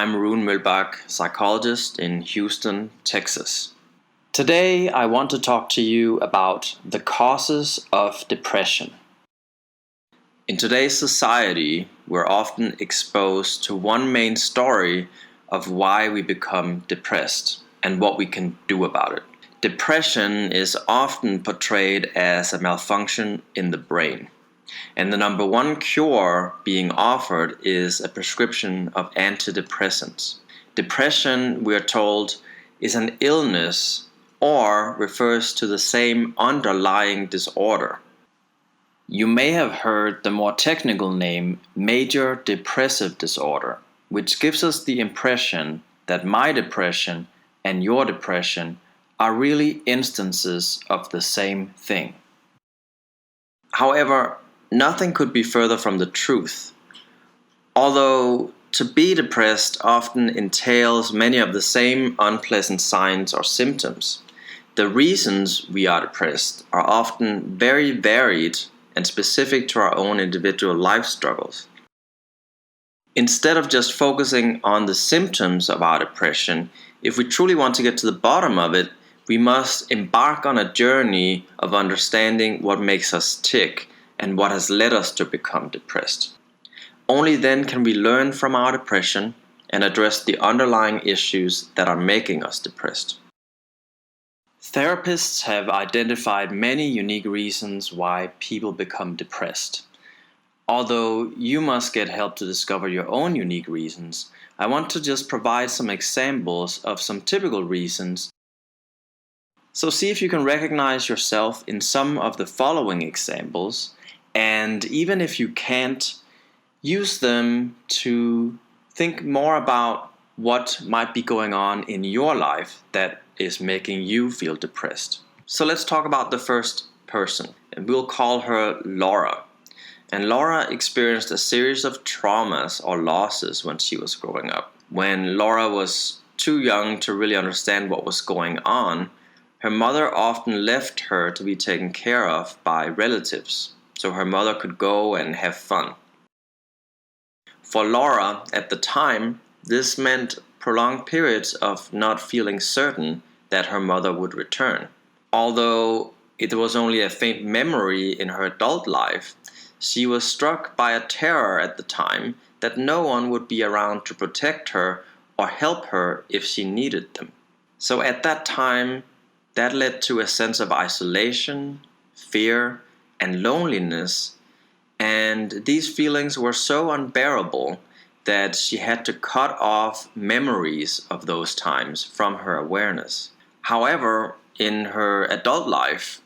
I'm Rune Moelbak, psychologist in Houston, Texas. Today I want to talk to you about the causes of depression. In today's society, we're often exposed to one main story of why we become depressed and what we can do about it. Depression is often portrayed as a malfunction in the brain. And the number one cure being offered is a prescription of antidepressants. Depression, we are told, is an illness or refers to the same underlying disorder. You may have heard the more technical name major depressive disorder, which gives us the impression that my depression and your depression are really instances of the same thing. However, nothing could be further from the truth. Although to be depressed often entails many of the same unpleasant signs or symptoms, the reasons we are depressed are often very varied and specific to our own individual life struggles. Instead of just focusing on the symptoms of our depression, if we truly want to get to the bottom of it, we must embark on a journey of understanding what makes us tick and what has led us to become depressed. Only then can we learn from our depression and address the underlying issues that are making us depressed. Therapists have identified many unique reasons why people become depressed. Although you must get help to discover your own unique reasons, I want to just provide some examples of some typical reasons. So see if you can recognize yourself in some of the following examples, and even if you can't, use them to think more about what might be going on in your life that is making you feel depressed. So let's talk about the first person, and we'll call her Laura. And Laura experienced a series of traumas or losses when she was growing up. When Laura was too young to really understand what was going on, her mother often left her to be taken care of by relatives, so her mother could go and have fun. For Laura, at the time, this meant prolonged periods of not feeling certain that her mother would return. Although it was only a faint memory in her adult life, she was struck by a terror at the time that no one would be around to protect her or help her if she needed them. So at that time, that led to a sense of isolation, fear, and loneliness, and these feelings were so unbearable that she had to cut off memories of those times from her awareness. However, in her adult life,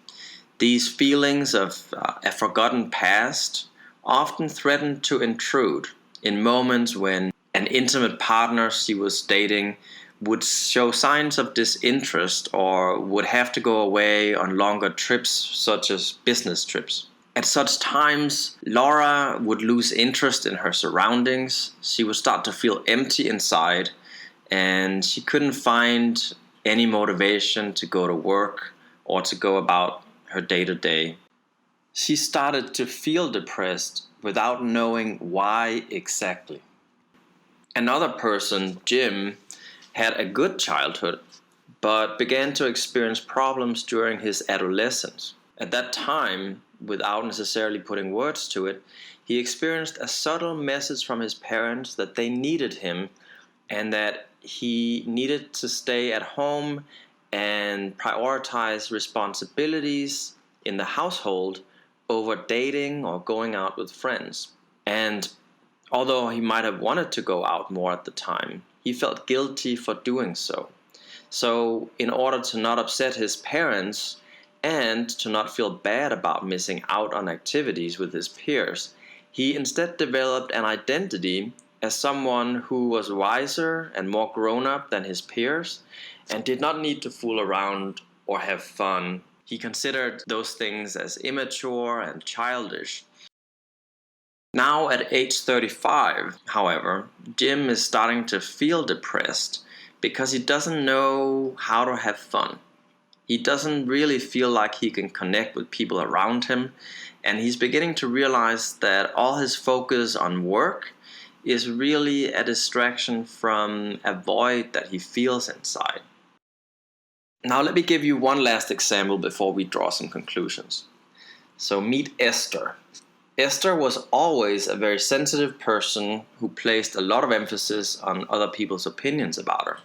these feelings of a forgotten past often threatened to intrude in moments when an intimate partner she was dating would show signs of disinterest or would have to go away on longer trips, such as business trips. At such times, Laura would lose interest in her surroundings. She would start to feel empty inside, and she couldn't find any motivation to go to work or to go about her day-to-day. She started to feel depressed without knowing why exactly. Another person, Jim, had a good childhood, but began to experience problems during his adolescence. At that time, without necessarily putting words to it, he experienced a subtle message from his parents that they needed him and that he needed to stay at home and prioritize responsibilities in the household over dating or going out with friends. And although he might have wanted to go out more at the time, he felt guilty for doing so. So in order to not upset his parents and to not feel bad about missing out on activities with his peers, he instead developed an identity as someone who was wiser and more grown-up than his peers and did not need to fool around or have fun. He considered those things as immature and childish. Now at age 35, however, Jim is starting to feel depressed because he doesn't know how to have fun. He doesn't really feel like he can connect with people around him, and he's beginning to realize that all his focus on work is really a distraction from a void that he feels inside. Now let me give you one last example before we draw some conclusions. So meet Esther. Esther was always a very sensitive person who placed a lot of emphasis on other people's opinions about her.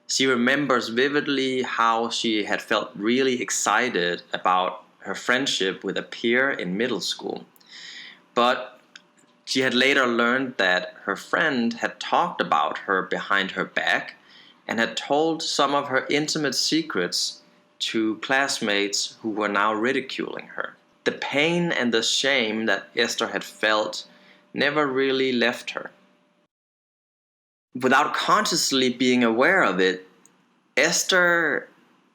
She remembers vividly how she had felt really excited about her friendship with a peer in middle school. But she had later learned that her friend had talked about her behind her back and had told some of her intimate secrets to classmates who were now ridiculing her. The pain and the shame that Esther had felt never really left her. Without consciously being aware of it, Esther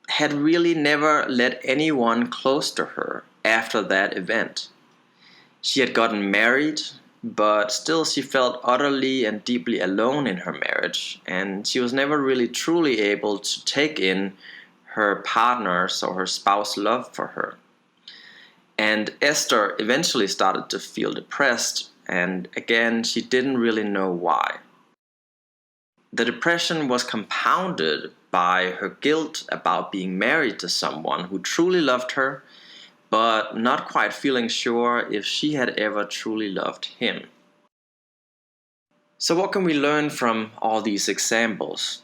had really never let anyone close to her after that event. She had gotten married, but still she felt utterly and deeply alone in her marriage, and she was never really truly able to take in her partner's or her spouse's love for her. And Esther eventually started to feel depressed, and again, she didn't really know why. The depression was compounded by her guilt about being married to someone who truly loved her, but not quite feeling sure if she had ever truly loved him. So what can we learn from all these examples?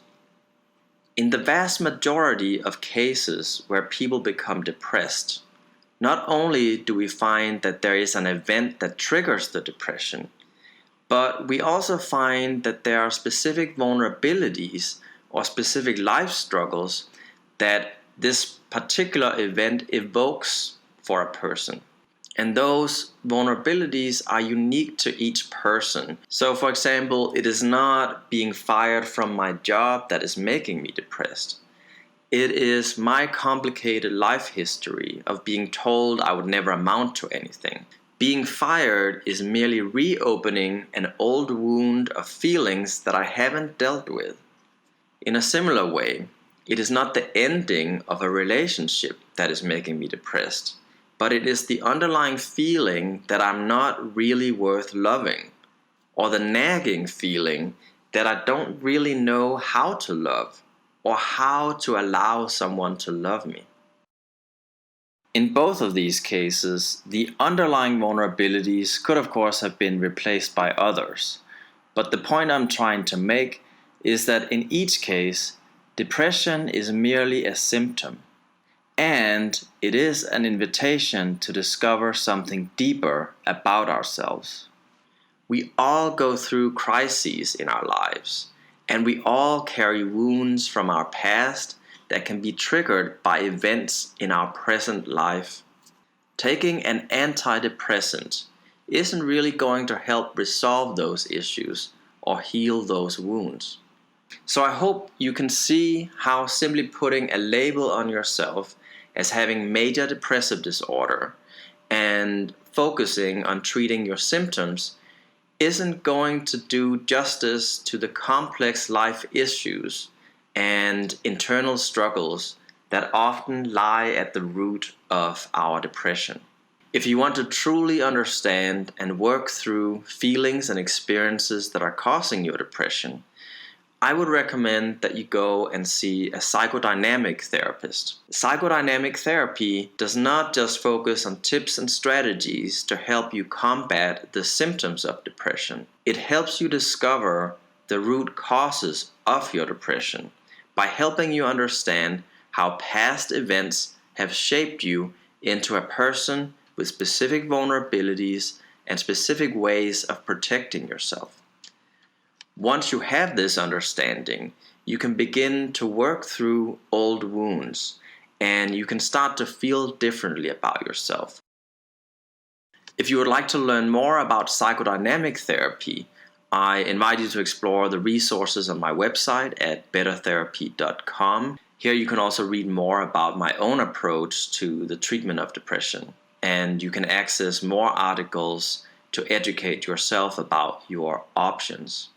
In the vast majority of cases where people become depressed, not only do we find that there is an event that triggers the depression, but we also find that there are specific vulnerabilities or specific life struggles that this particular event evokes for a person. And those vulnerabilities are unique to each person. So for example, it is not being fired from my job that is making me depressed. It is my complicated life history of being told I would never amount to anything. Being fired is merely reopening an old wound of feelings that I haven't dealt with. In a similar way, it is not the ending of a relationship that is making me depressed, but it is the underlying feeling that I'm not really worth loving, or the nagging feeling that I don't really know how to love, or how to allow someone to love me. In both of these cases, the underlying vulnerabilities could of course have been replaced by others. But the point I'm trying to make is that in each case, depression is merely a symptom. And it is an invitation to discover something deeper about ourselves. We all go through crises in our lives, and we all carry wounds from our past that can be triggered by events in our present life. Taking an antidepressant isn't really going to help resolve those issues or heal those wounds. So I hope you can see how simply putting a label on yourself as having major depressive disorder and focusing on treating your symptoms isn't going to do justice to the complex life issues and internal struggles that often lie at the root of our depression. If you want to truly understand and work through feelings and experiences that are causing your depression, I would recommend that you go and see a psychodynamic therapist. Psychodynamic therapy does not just focus on tips and strategies to help you combat the symptoms of depression. It helps you discover the root causes of your depression by helping you understand how past events have shaped you into a person with specific vulnerabilities and specific ways of protecting yourself. Once you have this understanding, you can begin to work through old wounds, and you can start to feel differently about yourself. If you would like to learn more about psychodynamic therapy, I invite you to explore the resources on my website at bettertherapy.com. Here you can also read more about my own approach to the treatment of depression, and you can access more articles to educate yourself about your options.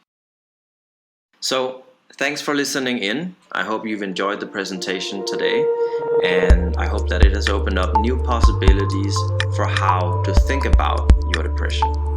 So, thanks for listening in. I hope you've enjoyed the presentation today, and I hope that it has opened up new possibilities for how to think about your depression.